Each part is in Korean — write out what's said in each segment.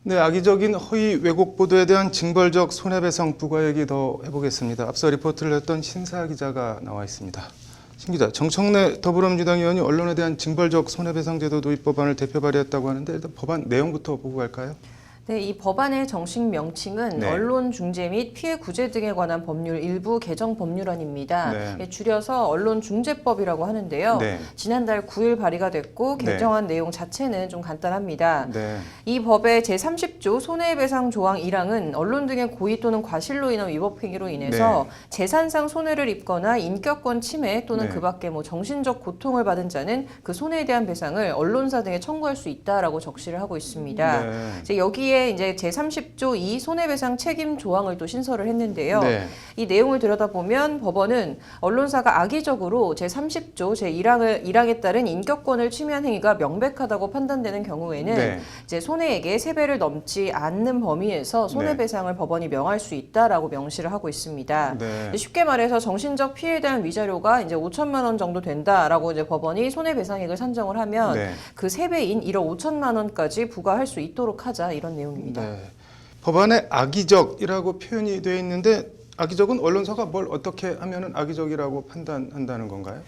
네, 악의적인 허위 왜곡 보도에 대한 징벌적 손해배상 부과 얘기 더 해보겠습니다. 앞서 리포트를 했던 신사 기자가 나와 있습니다. 신 기자, 정청래 더불어민주당 의원이 언론에 대한 징벌적 손해배상 제도 도입 법안을 대표 발의했다고 하는데 일단 법안 내용부터 보고 갈까요? 네, 이 법안의 정식 명칭은 네. 언론 중재 및 피해 구제 등에 관한 법률 일부 개정 법률안입니다. 네. 줄여서 언론중재법이라고 하는데요. 네. 지난달 9일 발의가 됐고 개정안 내용 자체는 좀 간단합니다. 네. 이 법의 제30조 손해배상 조항 1항은 언론 등의 고의 또는 과실로 인한 위법 행위로 인해서 재산상 손해를 입거나 인격권 침해 또는 네. 그 밖에 정신적 고통을 받은 자는 그 손해에 대한 배상을 언론사 등에 청구할 수 있다라고 적시를 하고 있습니다. 네. 이제 여기에 이제 제30조 2 손해배상 책임 조항을 또 신설을 했는데요. 네. 이 내용을 들여다보면 법원은 언론사가 악의적으로 제30조 제1항에 따른 인격권을 침해한 행위가 명백하다고 판단되는 경우에는 네. 이제 손해액의 3배를 넘지 않는 범위에서 손해배상을 법원이 명할 수 있다라고 명시를 하고 있습니다. 네. 쉽게 말해서 정신적 피해에 대한 위자료가 이제 5천만 원 정도 된다라고 이제 법원이 손해배상액을 산정을 하면 네. 그 3배인 1억 5천만 원까지 부과할 수 있도록 하자 이런 내용입니다. 네. 법안에 악의적이라고 표현이 되어 있는데 악의적은 언론사가 뭘 어떻게 하면은 악의적이라고 판단한다는 건가요?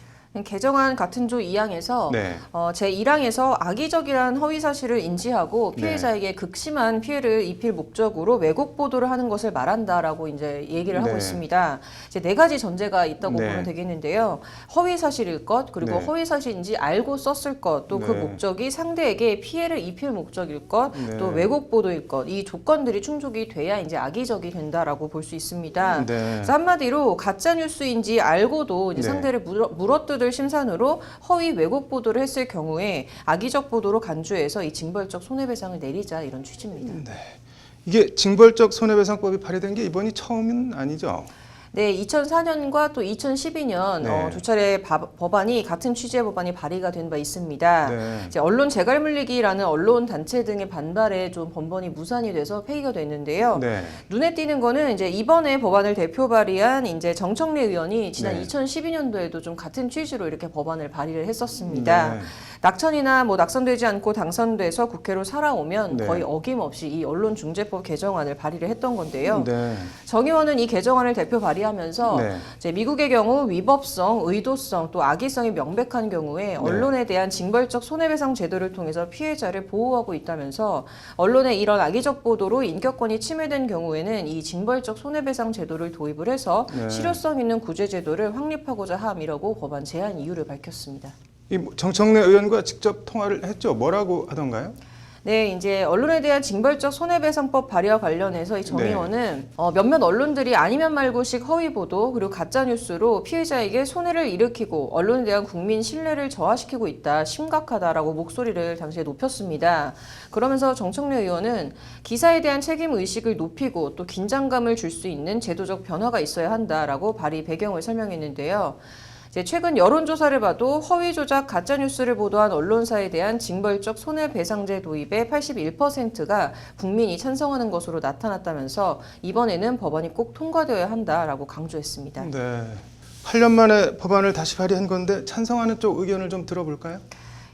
개정안 같은 조 2항에서 네. 제1항에서 악의적이란 허위 사실을 인지하고 피해자에게 극심한 피해를 입힐 목적으로 왜곡 보도를 하는 것을 말한다라고 이제 얘기를 하고 네. 있습니다. 이제 4가지 전제가 있다고 네. 보면 되겠는데요. 허위 사실일 것, 그리고 네. 허위 사실인지 알고 썼을 것, 또 그 네. 목적이 상대에게 피해를 입힐 목적일 것, 네. 또 왜곡 보도일 것, 이 조건들이 충족이 돼야 이제 악의적이 된다라고 볼 수 있습니다. 네. 그래서 한마디로 가짜 뉴스인지 알고도 이제 네. 상대를 물어뜯을 심산으로 허위 왜곡 보도를 했을 경우에 악의적 보도로 간주해서 이 징벌적 손해배상을 내리자 이런 취지입니다. 네. 이게 징벌적 손해배상법이 발의된 게 이번이 처음은 아니죠? 네, 2004년과 또 2012년 네. 두 차례 법안이 같은 취지의 법안이 발의가 된 바 있습니다. 네. 이제 언론 재갈 물리기라는 언론 단체 등의 반발에 좀 번번이 무산이 돼서 폐기가 됐는데요. 네. 눈에 띄는 거는 이제 이번에 법안을 대표 발의한 이제 정청래 의원이 지난 네. 2012년도에도 좀 같은 취지로 이렇게 법안을 발의를 했었습니다. 네. 낙천이나 낙선되지 않고 당선돼서 국회로 살아오면 네. 거의 어김없이 이 언론중재법 개정안을 발의를 했던 건데요. 네. 정 의원은 이 개정안을 대표 발의하면서 네. 이제 미국의 경우 위법성, 의도성, 또 악의성이 명백한 경우에 언론에 대한 징벌적 손해배상 제도를 통해서 피해자를 보호하고 있다면서 언론의 이런 악의적 보도로 인격권이 침해된 경우에는 이 징벌적 손해배상 제도를 도입을 해서 네. 실효성 있는 구제 제도를 확립하고자 함이라고 법안 제안 이유를 밝혔습니다. 이 정청래 의원과 직접 통화를 했죠. 뭐라고 하던가요? 네, 이제 언론에 대한 징벌적 손해배상법 발의와 관련해서 이 정 네. 의원은 몇몇 언론들이 아니면 말고식 허위 보도 그리고 가짜 뉴스로 피해자에게 손해를 일으키고 언론에 대한 국민 신뢰를 저하시키고 있다, 심각하다라고 목소리를 당시에 높였습니다. 그러면서 정청래 의원은 기사에 대한 책임 의식을 높이고 또 긴장감을 줄 수 있는 제도적 변화가 있어야 한다라고 발의 배경을 설명했는데요. 최근 여론조사를 봐도 허위 조작, 가짜뉴스를 보도한 언론사에 대한 징벌적 손해배상제 도입의 81%가 국민이 찬성하는 것으로 나타났다면서 이번에는 법안이 꼭 통과되어야 한다라고 강조했습니다. 네. 8년 만에 법안을 다시 발의한 건데 찬성하는 쪽 의견을 좀 들어볼까요?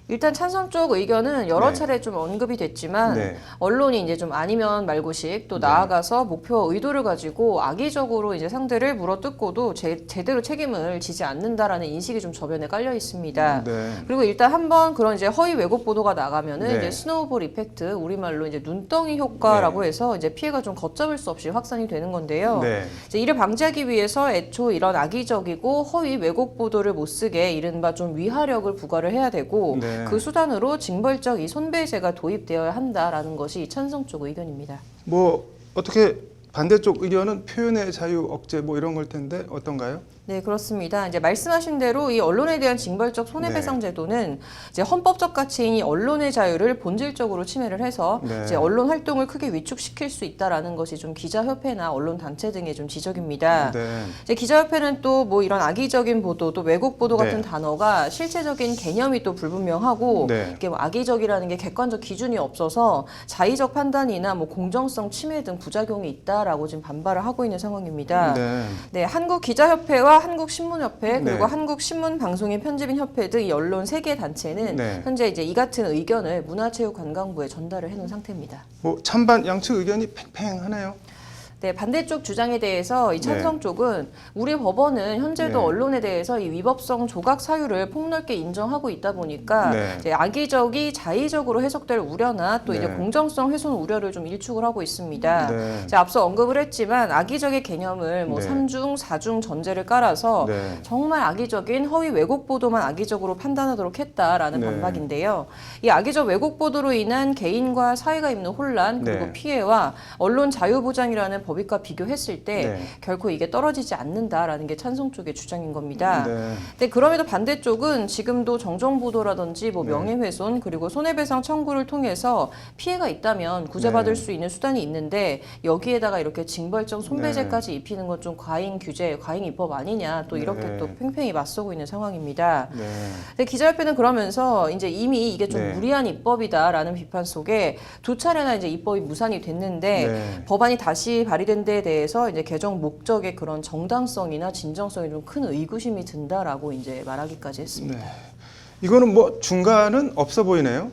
일단 찬성 쪽 의견은 여러 네. 차례 좀 언급이 됐지만 네. 언론이 이제 좀 아니면 말고식 또 네. 나아가서 목표와 의도를 가지고 악의적으로 이제 상대를 물어뜯고도 제대로 책임을 지지 않는다라는 인식이 좀 저변에 깔려 있습니다. 네. 그리고 일단 한번 그런 이제 허위 왜곡 보도가 나가면은 네. 이제 스노우볼 이펙트, 우리말로 이제 눈덩이 효과라고 네. 해서 이제 피해가 좀 걷잡을 수 없이 확산이 되는 건데요. 네. 이제 이를 방지하기 위해서 애초 이런 악의적이고 허위 왜곡 보도를 못 쓰게 이른바 좀 위하력을 부과를 해야 되고 네. 그 수단으로 징벌적 이 손배제가 도입되어야 한다라는 것이 찬성 쪽 의견입니다. 뭐 어떻게 반대쪽 의견은 표현의 자유 억제 뭐 이런 걸 텐데 어떤가요? 네, 그렇습니다. 이제 말씀하신 대로 이 언론에 대한 징벌적 손해배상 네. 제도는 이제 헌법적 가치인 이 언론의 자유를 본질적으로 침해를 해서 네. 이제 언론 활동을 크게 위축시킬 수 있다라는 것이 좀 기자협회나 언론 단체 등의 좀 지적입니다. 네. 이제 기자협회는 또 뭐 이런 악의적인 보도, 또 왜곡 보도 같은 네. 단어가 실체적인 개념이 또 불분명하고 네. 이게 뭐 악의적이라는 게 객관적 기준이 없어서 자의적 판단이나 뭐 공정성 침해 등 부작용이 있다. 된다라고 지금 반발을 하고 있는 상황입니다. 네. 네, 한국기자협회와 한국신문협회 그리고 네. 한국신문방송인 편집인 협회 등 이 언론 3개 단체는 네. 현재 이제 이 같은 의견을 문화체육관광부에 전달을 해놓은 상태입니다. 뭐 찬반 양측 의견이 팽팽하네요. 네, 반대쪽 주장에 대해서 이 찬성 쪽은 우리 법원은 현재도 네. 언론에 대해서 이 위법성 조각 사유를 폭넓게 인정하고 있다 보니까 네. 이제 악의적이 자의적으로 해석될 우려나 또 이제 네. 공정성 훼손 우려를 좀 일축을 하고 있습니다. 네. 이제 앞서 언급을 했지만 악의적의 개념을 뭐 네. 3중, 4중 전제를 깔아서 네. 정말 악의적인 허위 왜곡 보도만 악의적으로 판단하도록 했다라는 네. 반박인데요. 이 악의적 왜곡 보도로 인한 개인과 사회가 입는 혼란 그리고 네. 피해와 언론 자유 보장이라는 법익과 비교했을 때 네. 결코 이게 떨어지지 않는다라는 게 찬성 쪽의 주장인 겁니다. 네. 근데 그럼에도 반대쪽은 지금도 정정 보도라든지 뭐 네. 명예훼손 그리고 손해배상 청구를 통해서 피해가 있다면 구제받을 네. 수 있는 수단이 있는데 여기에다가 이렇게 징벌적 손배제까지 입히는 건 좀 과잉 규제, 과잉 입법 아니냐 또 이렇게 네. 또 팽팽히 맞서고 있는 상황입니다. 네. 근데 기자협회는 그러면서 이제 이미 이게 좀 네. 무리한 입법이다라는 비판 속에 2차례나 이제 입법이 무산이 됐는데 네. 법안이 다시 발의된 데에 대해서 이제 개정 목적의 그런 정당성이나 진정성이 좀 큰 의구심이 든다라고 이제 말하기까지 했습니다. 네. 이거는 뭐 중간은 없어 보이네요.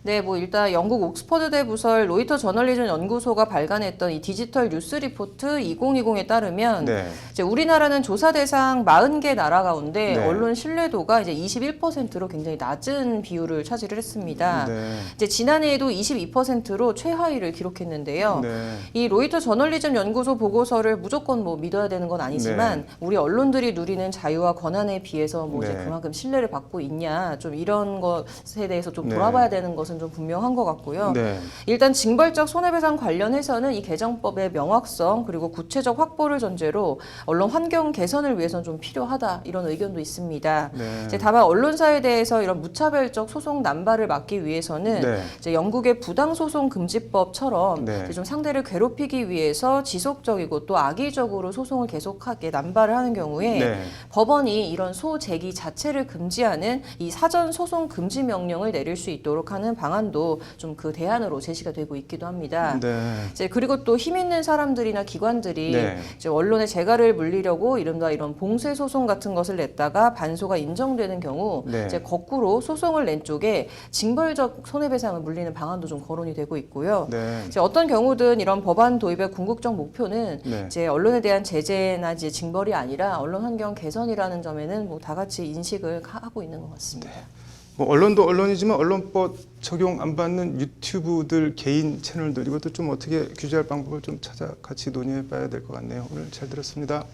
네, 뭐 일단 영국 옥스퍼드대 부설 로이터 저널리즘 연구소가 발간했던 이 디지털 뉴스 리포트 2020에 따르면 네. 이제 우리나라는 조사 대상 40개 나라 가운데 네. 언론 신뢰도가 이제 21%로 굉장히 낮은 비율을 차지를 했습니다. 네. 이제 지난해에도 22%로 최하위를 기록했는데요. 네. 이 로이터 저널리즘 연구소 보고서를 무조건 뭐 믿어야 되는 건 아니지만 우리 언론들이 누리는 자유와 권한에 비해서 뭐 이제 네. 그만큼 신뢰를 받고 있냐 좀 이런 것에 대해서 좀 네. 돌아봐야 되는 것은 좀 분명한 것 같고요. 네. 일단 징벌적 손해배상 관련해서는 이 개정법의 명확성 그리고 구체적 확보를 전제로 언론 환경 개선을 위해서는 좀 필요하다 이런 의견도 있습니다. 네. 이제 다만 언론사에 대해서 이런 무차별적 소송 남발을 막기 위해서는 네. 이제 영국의 부당소송 금지법처럼 네. 이제 좀 상대를 괴롭히기 위해서 지속적이고 또 악의적으로 소송을 계속하게 남발을 하는 경우에 네. 법원이 이런 소제기 자체를 금지하는 이 사전 소송 금지 명령을 내릴 수 있도록 하는 방안도 좀 그 대안으로 제시가 되고 있기도 합니다. 네. 이제 그리고 또 힘 있는 사람들이나 기관들이 네. 이제 언론의 재갈을 물리려고 이른바 이런 봉쇄 소송 같은 것을 냈다가 반소가 인정되는 경우 네. 이제 거꾸로 소송을 낸 쪽에 징벌적 손해배상을 물리는 방안도 좀 거론이 되고 있고요. 네. 이제 어떤 경우든 이런 법안 도입의 궁극적 목표는 네. 이제 언론에 대한 제재나 이제 징벌이 아니라 언론 환경 개선이라는 점에는 뭐 다 같이 인식을 하고 있는 것 같습니다. 뭐 언론도 언론이지만 언론법 적용 안 받는 유튜브들 개인 채널들 이것도 좀 어떻게 규제할 방법을 좀 찾아 같이 논의해 봐야 될 것 같네요. 오늘 잘 들었습니다.